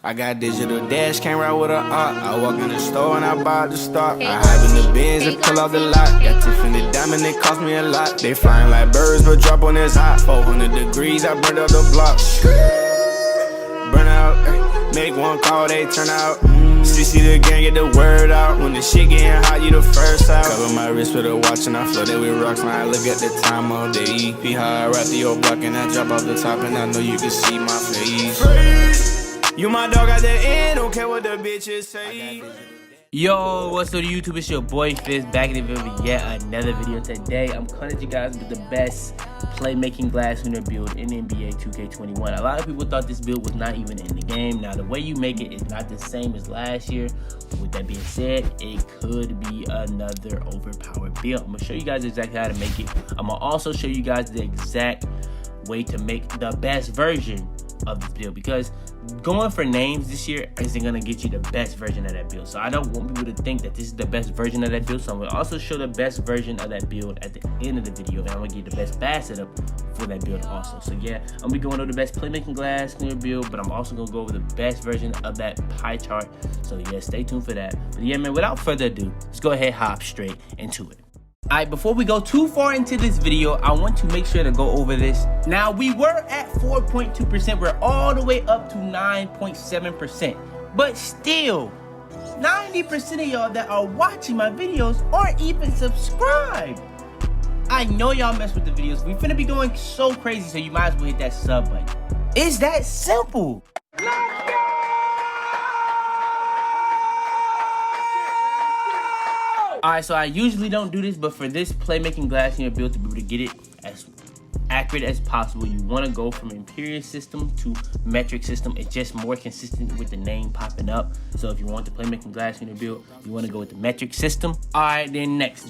I got digital dash, came right with a op. I walk in the store and I bought the stock. I hide in the bins and pull out the lot. Got Tiffany diamond, it cost me a lot. They flying like birds, but drop on this hot. 400 degrees, I burned up the block. Burn out, make one call, they turn out. CC the gang, get the word out. When the shit getting hot, you the first out. Cover my wrist with a watch and I flood it with rocks. Now I look at the time all day. Be high, I rap the old block and I drop off the top. And I know you can see my face. You my dog at the end, don't care what the bitches say. Yo, what's up YouTube? It's your boy Fizz back in the video with yet another video. Today I'm coming at you guys with the best playmaking glass winner build in NBA 2K21. A lot of people thought this build was not even in the game. Now the way you make it is not the same as last year. With that being said, it could be another overpowered build. I'm gonna show you guys exactly how to make it. I'm gonna also show you guys the exact way to make the best version of this build, because going for names this year isn't gonna get you the best version of that build. So I don't want people to think that this is the best version of that build. So I'm gonna also show the best version of that build at the end of the video, and I'm gonna get the best bad setup for that build also. So yeah, I'm gonna be going over the best playmaking glass clear build, but I'm also gonna go over the best version of that pie chart. So yeah, stay tuned for that. But yeah, man, without further ado, let's go ahead, hop straight into it. Alright, before we go too far into this video, I want to make sure to go over this. Now, we were at 4.2%. We're all the way up to 9.7%. But still, 90% of y'all that are watching my videos aren't even subscribed. I know y'all mess with the videos. We finna be going so crazy, so you might as well hit that sub button. It's that simple. Let's go! Alright, so I usually don't do this, but for this playmaking glass in your build, to be able to get it as accurate as possible, you want to go from imperial system to metric system. It's just more consistent with the name popping up. So if you want the playmaking glass in your build, you want to go with the metric system. Alright, then next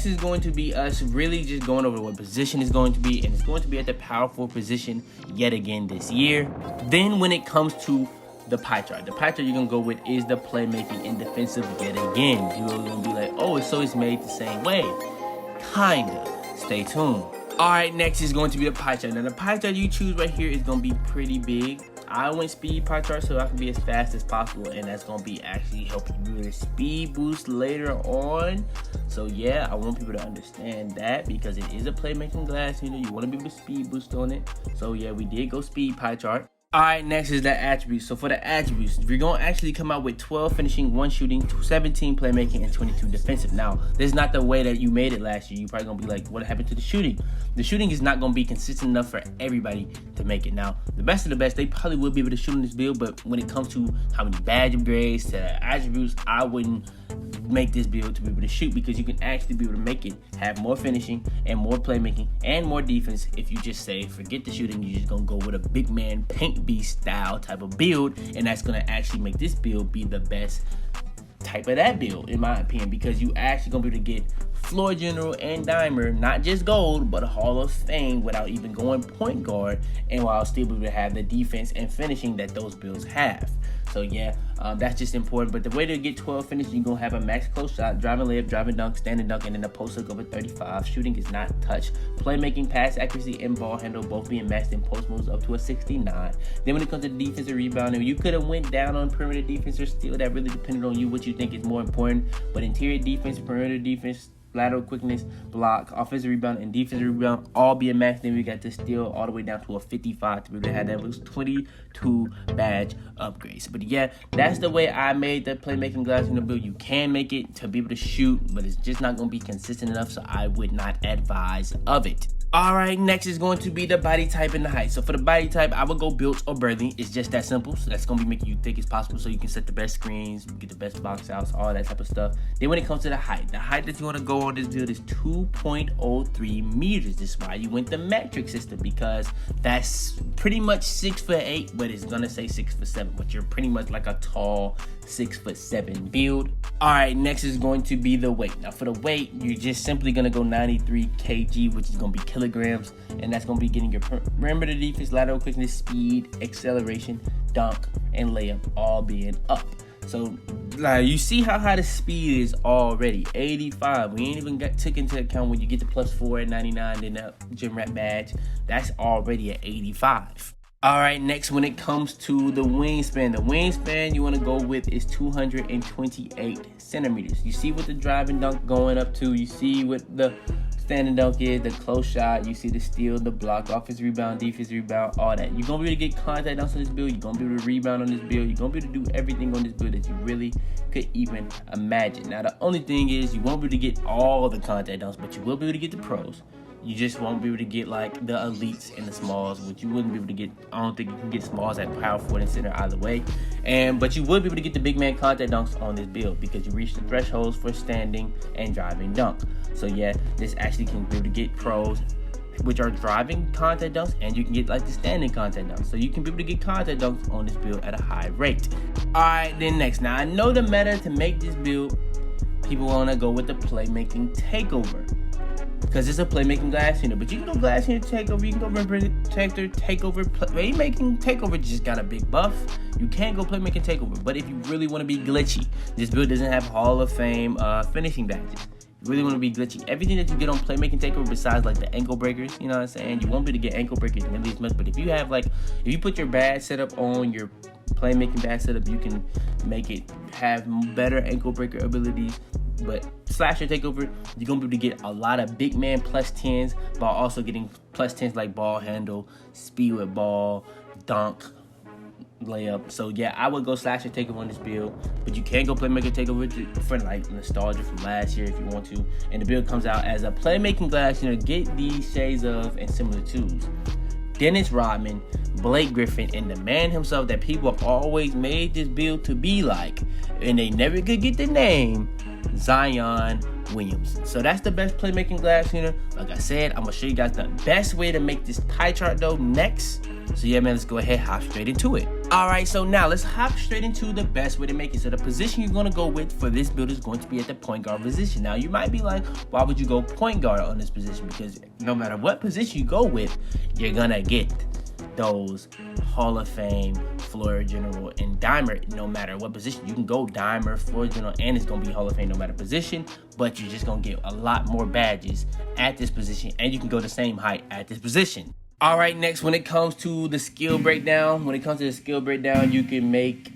is going to be us really just going over what position is going to be, and it's going to be at the power forward position yet again this year. Then when it comes to the pie chart you're gonna go with is the playmaking and defensive yet again. You're gonna be like, oh, so it's made the same way. Kinda. Stay tuned. Alright, next is going to be the pie chart. Now the pie chart you choose right here is gonna be pretty big. I went speed pie chart so I can be as fast as possible, and that's gonna be actually helping you with a speed boost later on. So yeah, I want people to understand that, because it is a playmaking glass, you know, you want to be able to speed boost on it. So yeah, we did go speed pie chart. Alright, next is the attributes. So for the attributes, we're going to actually come out with 12 finishing, 1 shooting, 17 playmaking, and 22 defensive. Now, this is not the way that you made it last year. You're probably going to be like, what happened to the shooting? The shooting is not going to be consistent enough for everybody to make it. Now, the best of the best, they probably will be able to shoot in this build, but when it comes to how many badge upgrades to attributes, I wouldn't make this build to be able to shoot, because you can actually be able to make it have more finishing and more playmaking and more defense if you just say forget the shooting, you're just gonna go with a big man paint beast style type of build, and that's gonna actually make this build be the best type of that build in my opinion, because you actually gonna be able to get floor general and dimer, not just gold but a Hall of Fame without even going point guard, and while still be able to have the defense and finishing that those builds have. So yeah, that's just important. But the way to get 12 finishes, you're gonna have a max close shot, driving layup, driving dunk, standing dunk, and then a post hook over 35. Shooting is not touched. Playmaking, pass accuracy, and ball handle both being matched in post moves up to a 69. Then when it comes to defensive rebounding, you could have went down on perimeter defense or steal. That really depended on you, what you think is more important. But interior defense, perimeter defense, lateral quickness, block, offensive rebound, and defensive rebound all being maxed. Then we got the steal all the way down to a 55 to be able to have that. It was 22 badge upgrades. But yeah, that's the way I made the playmaking glass in the build. You can make it to be able to shoot, but it's just not going to be consistent enough, so I would not advise of it. Alright, next is going to be the body type and the height. So for the body type, I would go built or birthing. It's just that simple. So that's going to be making you thick as possible, so you can set the best screens, get the best box outs, all that type of stuff. Then when it comes to the height that you want to go on this build is 2.03 meters. This is why you went the metric system, because that's pretty much 6'8", but it's going to say 6'7", but you're pretty much like a tall 6'7" build. Alright, next is going to be the weight. Now for the weight, you're just simply going to go 93 kg, which is going to be kilograms, and that's going to be getting your perimeter defense, lateral quickness, speed, acceleration, dunk, and layup all being up. So like, you see how high the speed is already, 85. We ain't even took into account when you get the +4 at 99, then that gym rat badge, that's already at 85. All right, next, when it comes to the wingspan you want to go with is 228 centimeters. You see what the driving dunk going up to. You see what the standing dunk is, the close shot. You see the steal, the block, offensive rebound, defensive rebound, all that. You're going to be able to get contact dunks on this build. You're going to be able to rebound on this build. You're going to be able to do everything on this build that you really could even imagine. Now, the only thing is you won't be able to get all the contact dunks, but you will be able to get the pros. You just won't be able to get like the elites and the smalls, which you wouldn't be able to get. I don't think you can get smalls at power forward and center either way. But you would be able to get the big man contact dunks on this build because you reach the thresholds for standing and driving dunk. So yeah, this actually can be able to get pros, which are driving contact dunks, and you can get like the standing contact dunks. So you can be able to get contact dunks on this build at a high rate. All right, then next. Now I know the meta to make this build, people want to go with the playmaking takeover, because it's a playmaking glass unit. But you can go glass unit takeover, you can go rim protector takeover. Playmaking takeover just got a big buff. You can't go playmaking takeover. But if you really want to be glitchy, this build doesn't have Hall of Fame finishing badges. You really want to be glitchy. Everything that you get on playmaking takeover, besides like the ankle breakers, you know what I'm saying? You won't be able to get ankle breakers nearly as much. But if you have like, if you put your badge setup on your playmaking badge setup, you can make it have better ankle breaker abilities. But slasher takeover, you're gonna be able to get a lot of big man plus 10s while also getting plus 10s like ball handle, speed with ball, dunk, layup. So yeah, I would go slasher takeover on this build, but you can go playmaker takeover for like nostalgia from last year if you want to. And the build comes out as a playmaking glass, you know, get these shades of and similar twos. Dennis Rodman, Blake Griffin, and the man himself that people have always made this build to be like, and they never could get the name, Zion Williamson. So that's the best playmaking glass unit. Like I said, I'm gonna show you guys the best way to make this pie chart though next. So yeah, man, let's go ahead, hop straight into it. All right, so now let's hop straight into the best way to make it. So the position you're gonna go with for this build is going to be at the point guard position. Now you might be like, why would you go point guard on this position? Because no matter what position you go with, you're gonna get those Hall of Fame, floor general, and dimer. No matter what position, you can go dimer, floor general, and it's gonna be Hall of Fame no matter position, but you're just gonna get a lot more badges at this position, and you can go the same height at this position. All right, next, when it comes to the skill breakdown, you can make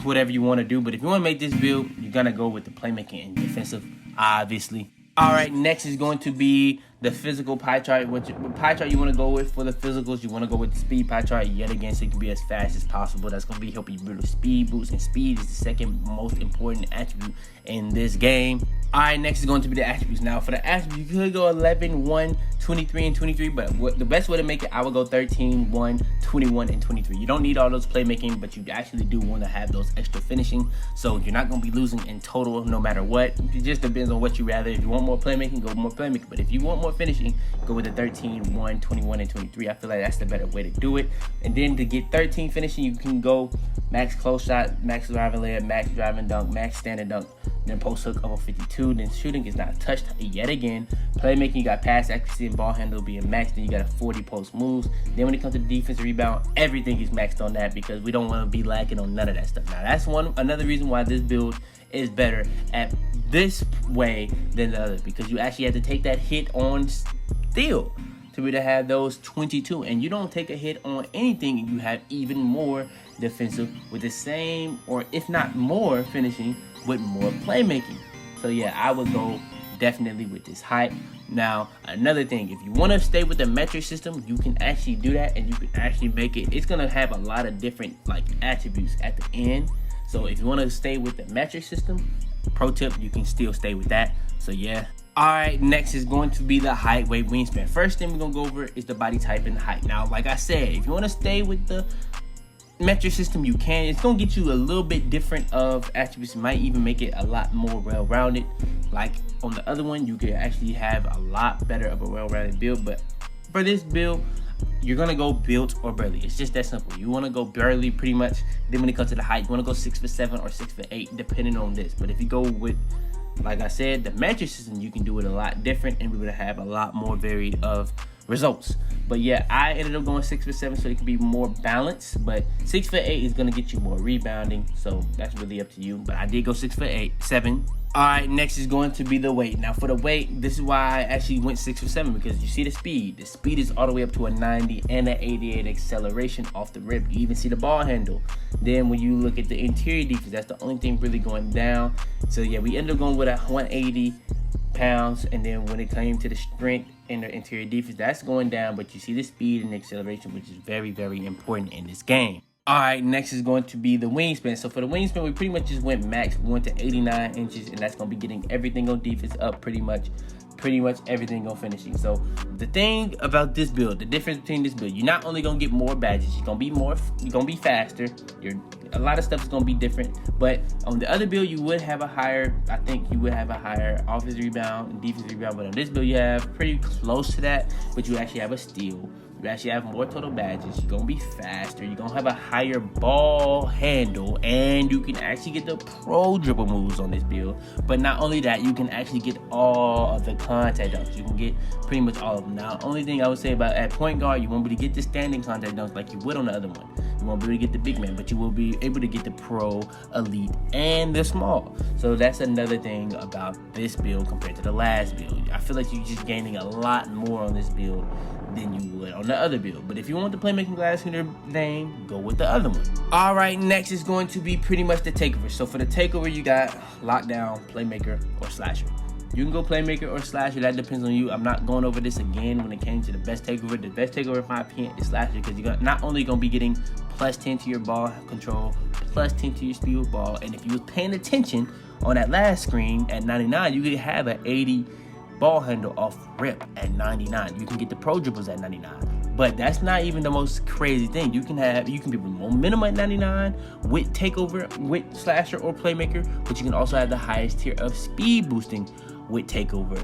whatever you want to do, but if you want to make this build, you're gonna go with the playmaking and defensive, obviously. All right, next is going to be the physical pie chart. What pie chart you want to go with for the physicals? You want to go with the speed pie chart yet again, so you can be as fast as possible. That's going to be helping you build a speed boost, and speed is the second most important attribute in this game. All right, next is going to be the attributes. Now, for the attributes, you could go 11, 1, 23, and 23, but the best way to make it, I would go 13, 1, 21, and 23. You don't need all those playmaking, but you actually do want to have those extra finishing, so you're not going to be losing in total no matter what. It just depends on what you rather. If you want more playmaking, go more playmaking, but if you want more finishing, go with the 13, 1, 21, and 23. I feel like that's the better way to do it. And then to get 13 finishing, you can go max close shot, max driving layup, max driving dunk, max standing dunk, then post hook up on 52. Then shooting is not touched yet again. Playmaking, you got pass accuracy and ball handle being maxed. Then you got a 40 post moves. Then when it comes to defensive rebound, everything is maxed on that because we don't want to be lacking on none of that stuff. Now that's another reason why this build is better at this way than the other, because you actually have to take that hit on steal to be able to have those 22, and you don't take a hit on anything and you have even more defensive with the same, or if not more, finishing with more playmaking. So yeah, I would go definitely with this height. Now another thing, if you want to stay with the metric system, you can actually do that, and you can actually make it, it's gonna have a lot of different like attributes at the end. So if you want to stay with the metric system, pro tip, you can still stay with that. So yeah. All right, next is going to be the height, weight, wingspan. First thing we're gonna go over is the body type and height. Now, like I said, if you want to stay with the metric system, you can. It's gonna get you a little bit different of attributes. It might even make it a lot more well-rounded. Like on the other one, you could actually have a lot better of a well-rounded build. But for this build, you're gonna go built or burly. It's just that simple. You want to go burly pretty much. Then when it comes to the height, you want to go 6'7" or 6'8", depending on this. But if you go with, like I said, the metric system, you can do it a lot different, and we're gonna have a lot more varied of results. But yeah, I ended up going 6 for 7 so it can be more balanced. But 6 for 8 is gonna get you more rebounding, so that's really up to you. But I did go 6 for 7. All right, next is going to be the weight. Now for the weight, this is why I actually went 6 for 7, because you see the speed. The speed is all the way up to a 90 and an 88 acceleration off the rip. You even see the ball handle. Then when you look at the interior defense, that's the only thing really going down. So yeah, we ended up going with a 180 pounds, and then when it came to the strength and the interior defense, that's going down, but you see the speed and the acceleration, which is very, very important in this game. All right, next is going to be the wingspan. So for the wingspan, we pretty much just went max. We went to 89 inches, and that's going to be getting everything on defense up pretty much everything on finishing. So the thing about this build, the difference between this build, you're not only gonna get more badges, you're gonna be faster. A lot of stuff is gonna be different. But on the other build, you would have a higher, I think you would have a higher offensive rebound and defensive rebound. But on this build, you have pretty close to that, but you actually have a steal. You actually have more total badges. You're gonna be faster. You're gonna have a higher ball handle, and you can actually get the pro dribble moves on this build. But not only that, you can actually get all of the contact dunks. You can get pretty much all of them. Now, the only thing I would say about at point guard, you won't be able to get the standing contact dunks like you would on the other one. You won't be able to get the big man, but you will be able to get the pro, elite, and the small. So that's another thing about this build compared to the last build. I feel like you're just gaining a lot more on this build than you would on the other build. But if you want the Playmaking glass in their name, go with the other one. All right, next is going to be pretty much the Takeover. So for the Takeover, you got Lockdown, Playmaker, or Slasher. You can go Playmaker or Slasher, that depends on you. I'm not going over this again when it came to the best Takeover. The best Takeover, in my opinion, is Slasher, because you're not only going to be getting plus 10 to your ball control, plus 10 to your speed with ball, and if you was paying attention on that last screen at 99, you could have an 80 ball handle off rip at 99. You can get the pro dribbles at 99. But that's not even the most crazy thing. You can be with momentum at 99 with Takeover, with Slasher or Playmaker, but you can also have the highest tier of speed boosting with Takeover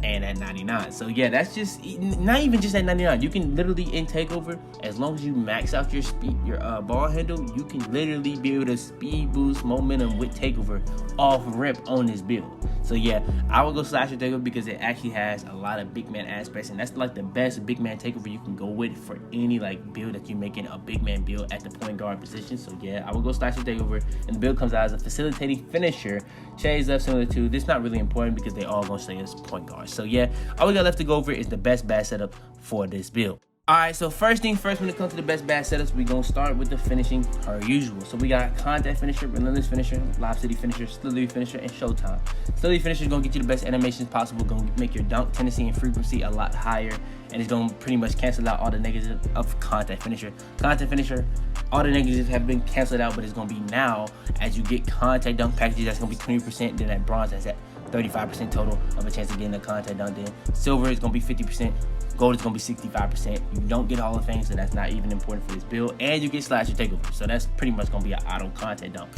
and at 99. So yeah, that's just not even just at 99. You can literally in Takeover, as long as you max out your speed, your ball handle, you can literally be able to speed boost momentum with Takeover off rip on this build. So yeah, I would go Slasher Takeover because it actually has a lot of big man aspects, and that's like the best big man Takeover you can go with for any like build that you're making a big man build at the point guard position. So yeah, I would go Slasher Takeover, and the build comes out as a facilitating finisher, shades up similar to this. Not really important because they all gonna stay as point guards. So yeah, all we got left to go over is the best bad setup for this build. Alright, so first thing first, when it comes to the best bad setups, we're going to start with the finishing per usual. So we got Contact Finisher, Relentless Finisher, Lob City Finisher, Slithery Finisher, and Showtime. Slithery Finisher is going to get you the best animations possible, going to make your dunk tendency and frequency a lot higher, and it's going to pretty much cancel out all the negatives of Contact Finisher. Contact Finisher, all the negatives have been canceled out, but it's going to be now, as you get Contact Dunk packages, that's going to be 20%, then at Bronze, that's at 35% total of a chance of getting a Contact Dunk. Then Silver is going to be 50%. Gold is going to be 65%. You don't get Hall of Fame, so that's not even important for this build. And you get Slasher Takeover, so that's pretty much going to be an auto contact dunk.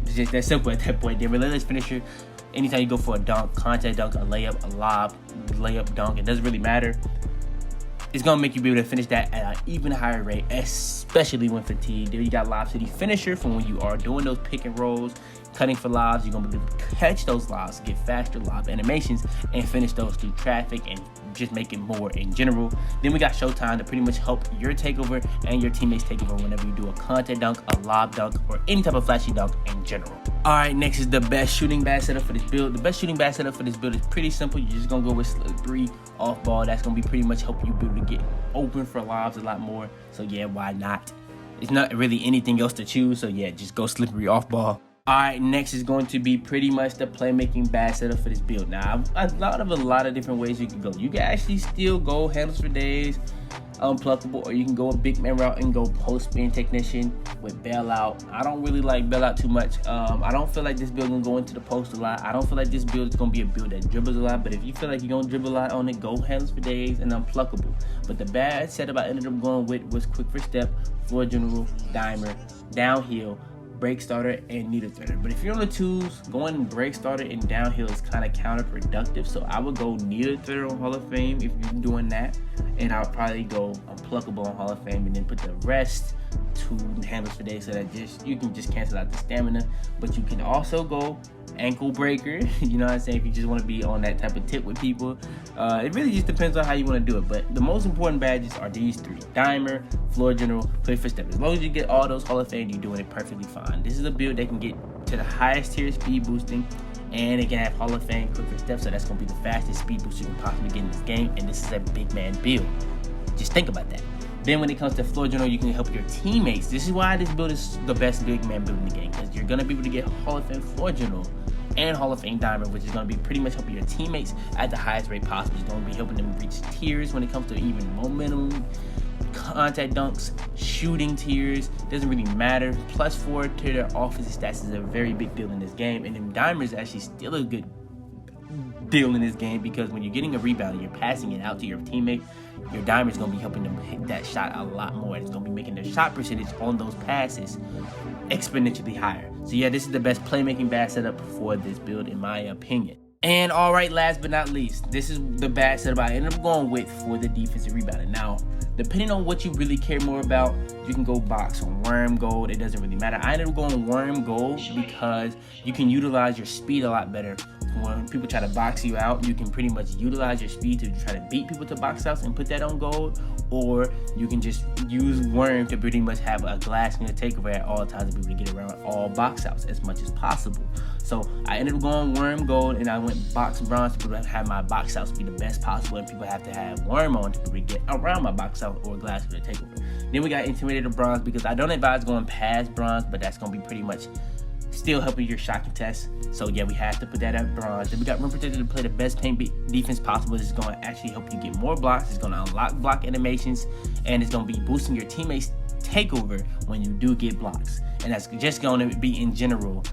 It's just that simple at that point. Then Relentless Finisher, anytime you go for a dunk, contact dunk, a layup, a lob, layup, dunk, it doesn't really matter. It's going to make you be able to finish that at an even higher rate, especially when fatigued. Then you got Lob City Finisher for when you are doing those pick and rolls, cutting for lobs. You're going to be able to catch those lobs, get faster lob animations, and finish those through traffic and just make it more in general. Then we got Showtime to pretty much help your Takeover and your teammates Takeover whenever you do a contact dunk, a lob dunk, or any type of flashy dunk in general. Alright, next is the best shooting bad setup for this build. The best shooting bad setup for this build is pretty simple. You're just going to go with 3 off ball. That's going to be pretty much help you be able to get open for lobs a lot more. So yeah, why not? It's not really anything else to choose. So yeah, just go slippery off ball. Alright, next is going to be pretty much the Playmaking bad setup for this build. Now, a lot of different ways you can go. You can actually still go handles for days, unpluckable, or you can go a big man route and go post spin technician with bailout. I don't really like bailout too much. I don't feel like this build gonna go into the post a lot. I don't feel like this build is gonna be a build that dribbles a lot. But if you feel like you're gonna dribble a lot on it, go handles for days and unpluckable. But the bad setup I ended up going with was quick first step, floor general, dimer, downhill, break starter, and needle threader. But if you're on the twos, going break starter and downhill is kind of counterproductive. So I would go needle threader on Hall of Fame if you're doing that, and I'll probably go unpluckable on Hall of Fame and then put the rest to handles for days, so that you can just cancel out the stamina. But you can also go ankle breaker. You know what I'm saying? If you just want to be on that type of tip with people, it really just depends on how you want to do it. But the most important badges are these three: Dimer, Floor General, Play for Step. As long as you get all those Hall of Fame, you're doing it perfectly fine. This is a build that can get to the highest tier speed boosting, and it can have Hall of Fame quick for step, so that's going to be the fastest speed boost you can possibly get in this game. And this is a big man build. Just think about that. Then when it comes to Floor General, you can help your teammates. This is why this build is the best big man build in the game, because you're going to be able to get Hall of Fame Floor General and Hall of Fame Diamond, which is going to be pretty much helping your teammates at the highest rate possible. It's going to be helping them reach tiers when it comes to even momentum, contact dunks, shooting tiers. Doesn't really matter. +4 to their offensive stats is a very big deal in this game, and then Dimer is actually still a good deal in this game, because when you're getting a rebound and you're passing it out to your teammate, your Dimer is going to be helping them hit that shot a lot more. It's going to be making their shot percentage on those passes exponentially higher. So yeah, this is the best playmaking badge setup for this build in my opinion. And all right, last but not least, this is the badge setup I ended up going with for the defensive rebounding. Now, depending on what you really care more about, you can go box on Worm Gold. It doesn't really matter. I ended up going Worm Gold because you can utilize your speed a lot better. When people try to box you out, you can pretty much utilize your speed to try to beat people to box outs and put that on gold, or you can just use Worm to pretty much have a glass near takeover at all times to be able to get around all box outs as much as possible. So I ended up going Worm Gold, and I went box bronze to be able to have my box outs be the best possible, and people have to have Worm on to be able to get around my box out or glass for the takeover. Then we got Intimidator bronze, because I don't advise going past bronze, but that's going to be pretty much still helping your shot contest. So yeah, we have to put that at bronze. Then we got Rim Protector to play the best paint defense possible. This is going to actually help you get more blocks. It's going to unlock block animations, and it's going to be boosting your teammates' takeover when you do get blocks. And that's just going to be in general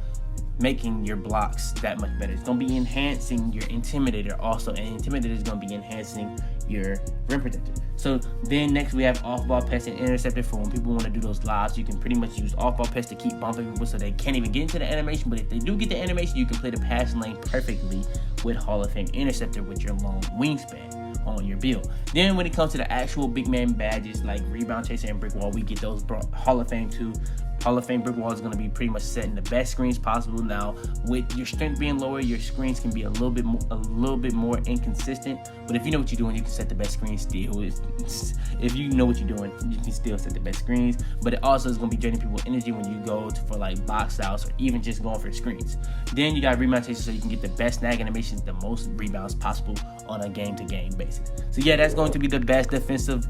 making your blocks that much better. It's going to be enhancing your Intimidator also, and Intimidator is going to be enhancing your Rim Protector. So then next we have Off-Ball Pest and Interceptor for when people want to do those lives. You can pretty much use Off-Ball Pest to keep bumping people so they can't even get into the animation, but if they do get the animation, you can play the passing lane perfectly with Hall of Fame Interceptor with your long wingspan on your build. Then when it comes to the actual big man badges like Rebound Chaser and Brick Wall, we get those Hall of Fame too. Hall of Fame Brick Wall is going to be pretty much setting the best screens possible. Now, with your strength being lower, your screens can be a little bit more inconsistent. But if you know what you're doing, you can set the best screens still. If you know what you're doing, you can still set the best screens. But it also is going to be draining people's energy when you go for like box outs or even just going for screens. Then you got Rebound Chaser, so you can get the best snag animations, the most rebounds possible on a game-to-game basis. So yeah, that's going to be the best defensive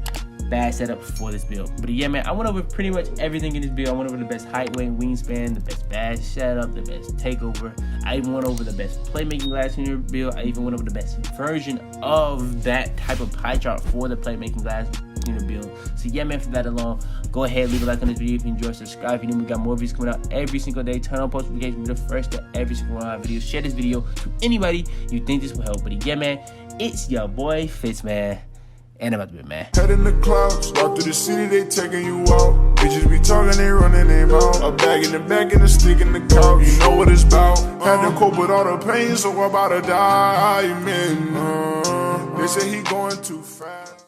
bad setup for this build. But yeah, man, I went over pretty much everything in this build. I went over the best height, weight, wingspan, the best badge setup, the best takeover. I even went over the best playmaking glass in your build. I even went over the best version of that type of pie chart for the playmaking glass unit build. So yeah, man, for that alone, go ahead, leave a like on this video if you enjoy, subscribe if you know we got more videos coming out every single day. Turn on post notifications, be the first to every single one of our videos. Share this video to anybody you think this will help. But yeah, man, it's your boy Fitz, man. And I'm about to be, man. Head in the clouds, walk through the city, they taking you out. Bitches be talking, they running their mouth. A bag in the back and a stick in the couch. You know what it's about. Had to cope with all the pain, so I'm about to die, man. They say he going too fast.